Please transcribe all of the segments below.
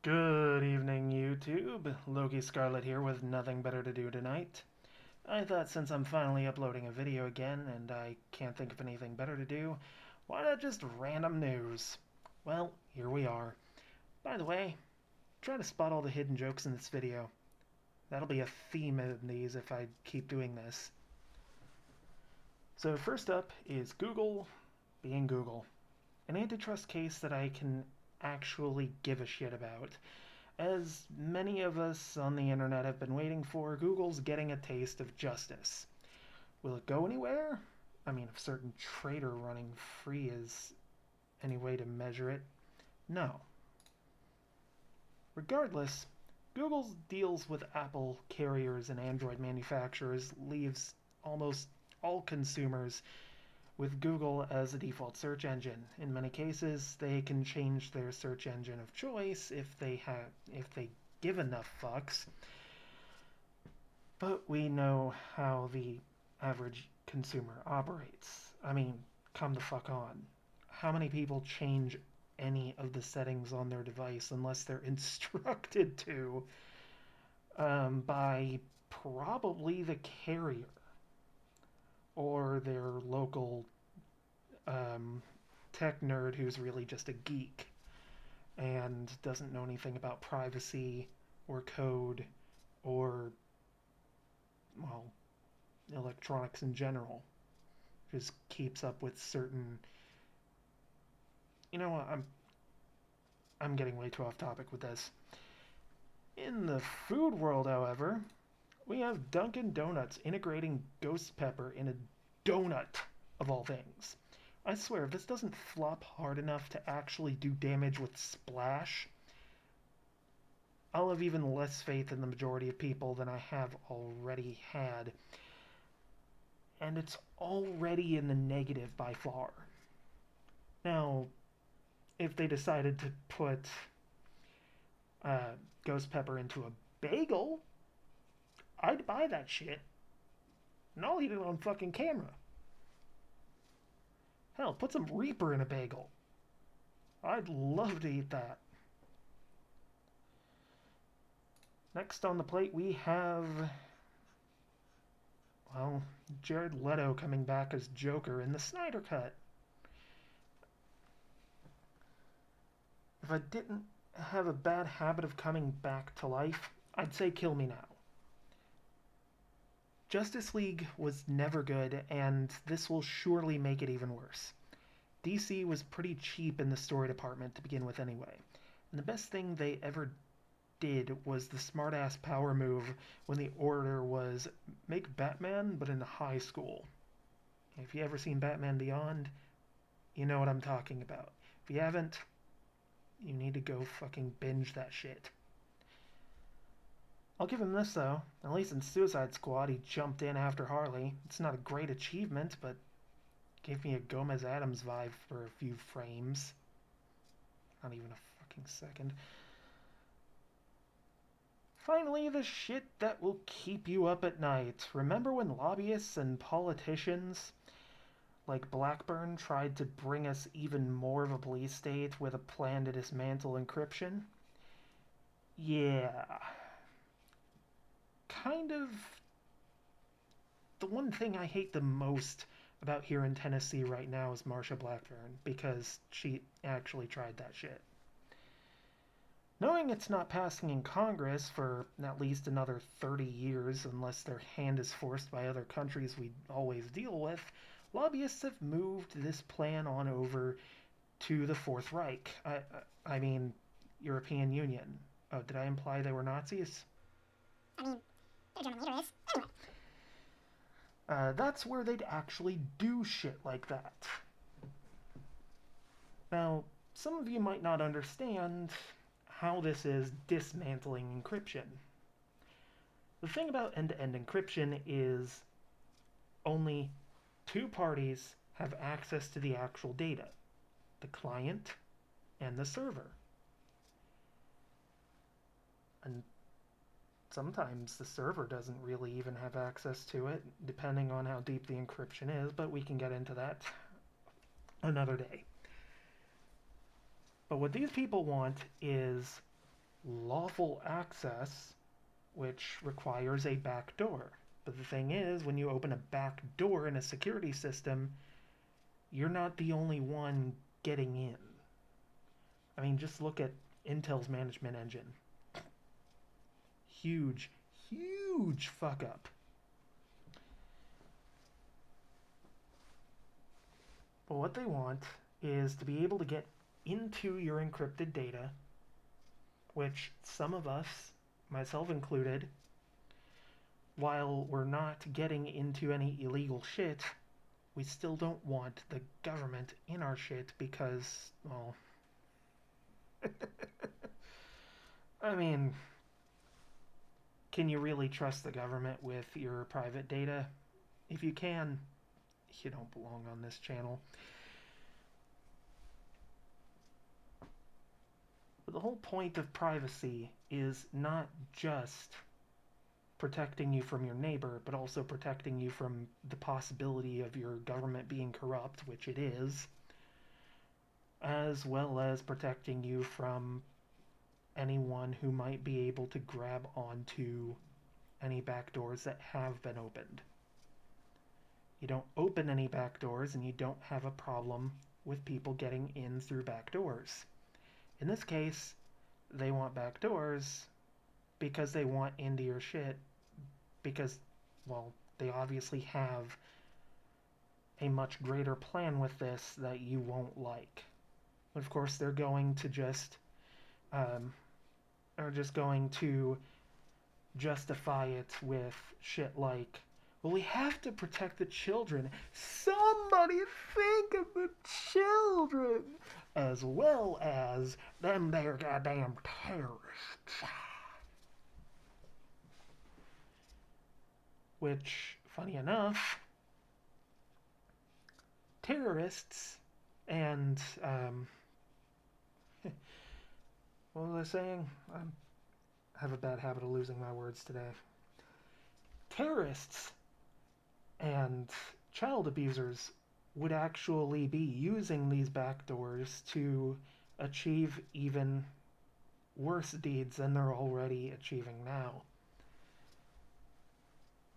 Good evening, YouTube. Loki Scarlet here with nothing better to do tonight. I thought since I'm finally uploading a video again and I can't think of anything better to do, why not just random news? Well, here we are. By the way, try to spot all the hidden jokes in this video. That'll be a theme in these if I keep doing this. So first up is Google being Google. An antitrust case that I can actually give a shit about. As many of us on the internet have been waiting for, Google's getting a taste of justice. Will it go anywhere? I mean, if certain trader running free is any way to measure it, no. Regardless, Google's deals with Apple carriers and Android manufacturers leaves almost all consumers with Google as a default search engine. In many cases, they can change their search engine of choice if they give enough fucks. But we know how the average consumer operates. I mean, come the fuck on. How many people change any of the settings on their device unless they're instructed to by probably the carrier or their local tech nerd who's really just a geek and doesn't know anything about privacy or code or, well, electronics in general. Just keeps up with certain. You know what? I'm getting way too off topic with this. In the food world, however, we have Dunkin' Donuts integrating ghost pepper in a donut of all things. I swear, if this doesn't flop hard enough to actually do damage with splash, I'll have even less faith in the majority of people than I have already had. And it's already in the negative by far. Now, if they decided to put ghost pepper into a bagel, I'd buy that shit. And I'll eat it on fucking camera. Hell, put some Reaper in a bagel. I'd love to eat that. Next on the plate we have, well, Jared Leto coming back as Joker in the Snyder Cut. If I didn't have a bad habit of coming back to life, I'd say kill me now. Justice League was never good, and this will surely make it even worse. DC was pretty cheap in the story department to begin with anyway, and the best thing they ever did was the smart-ass power move when the order was make Batman but in high school. If you ever seen Batman Beyond, you know what I'm talking about. If you haven't, you need to go fucking binge that shit. I'll give him this though. At least in Suicide Squad he jumped in after Harley. It's not a great achievement, but gave me a Gomez Adams vibe for a few frames. Not even a fucking second. Finally, the shit that will keep you up at night. Remember when lobbyists and politicians like Blackburn tried to bring us even more of a police state with a plan to dismantle encryption? Yeah. Kind of the one thing I hate the most about here in Tennessee right now is Marsha Blackburn, because she actually tried that shit. Knowing it's not passing in Congress for at least another 30 years unless their hand is forced by other countries we always deal with, lobbyists have moved this plan on over to the Fourth Reich. I mean, European Union. Oh, did I imply they were Nazis? I mean, they're German leaders. Anyway. That's where they'd actually do shit like that. Now, some of you might not understand how this is dismantling encryption. The thing about end-to-end encryption is only two parties have access to the actual data, the client and the server. And sometimes the server doesn't really even have access to it, depending on how deep the encryption is, but we can get into that another day. But what these people want is lawful access, which requires a back door. But the thing is, when you open a back door in a security system, you're not the only one getting in. I mean, just look at Intel's management engine. Huge, huge fuck up. But what they want is to be able to get into your encrypted data, which some of us, myself included, while we're not getting into any illegal shit, we still don't want the government in our shit because, well, I mean, can you really trust the government with your private data? If you can, you don't belong on this channel. But the whole point of privacy is not just protecting you from your neighbor, but also protecting you from the possibility of your government being corrupt, which it is, as well as protecting you from anyone who might be able to grab onto any back doors that have been opened. You don't open any back doors and you don't have a problem with people getting in through back doors. In this case, they want back doors because they want into your shit because, well, they obviously have a much greater plan with this that you won't like. But of course, they're going to going to justify it with shit like, well, we have to protect the children. Somebody think of the children as well as them there goddamn terrorists. Which, funny enough, terrorists and, what was I saying? I have a bad habit of losing my words today. Terrorists and child abusers would actually be using these backdoors to achieve even worse deeds than they're already achieving now.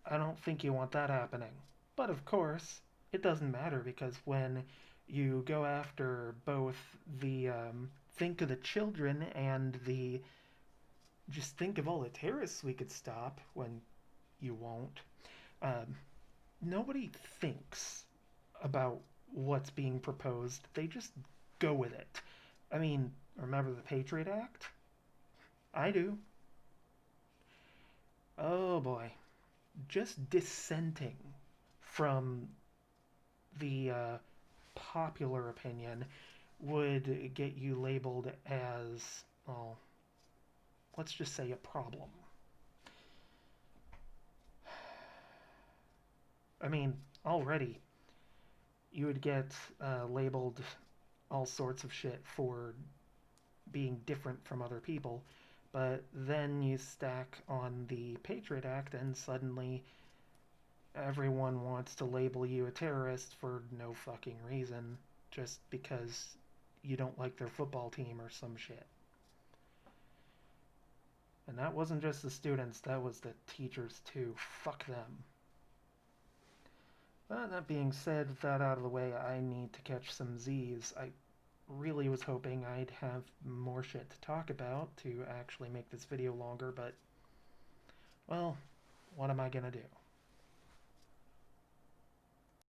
I don't think you want that happening. But of course, it doesn't matter because when you go after both the think of the children and the just think of all the terrorists we could stop when you won't, nobody thinks about what's being proposed. They just go with it. I mean, remember the Patriot Act? I do. Oh boy. Just dissenting from the popular opinion would get you labeled as, well, let's just say a problem. I mean, already you would get labeled all sorts of shit for being different from other people, but then you stack on the Patriot Act and suddenly everyone wants to label you a terrorist for no fucking reason, just because you don't like their football team or some shit. And that wasn't just the students, that was the teachers too. Fuck them. But that being said, with that out of the way, I need to catch some Z's. I really was hoping I'd have more shit to talk about to actually make this video longer, but, well, what am I gonna do?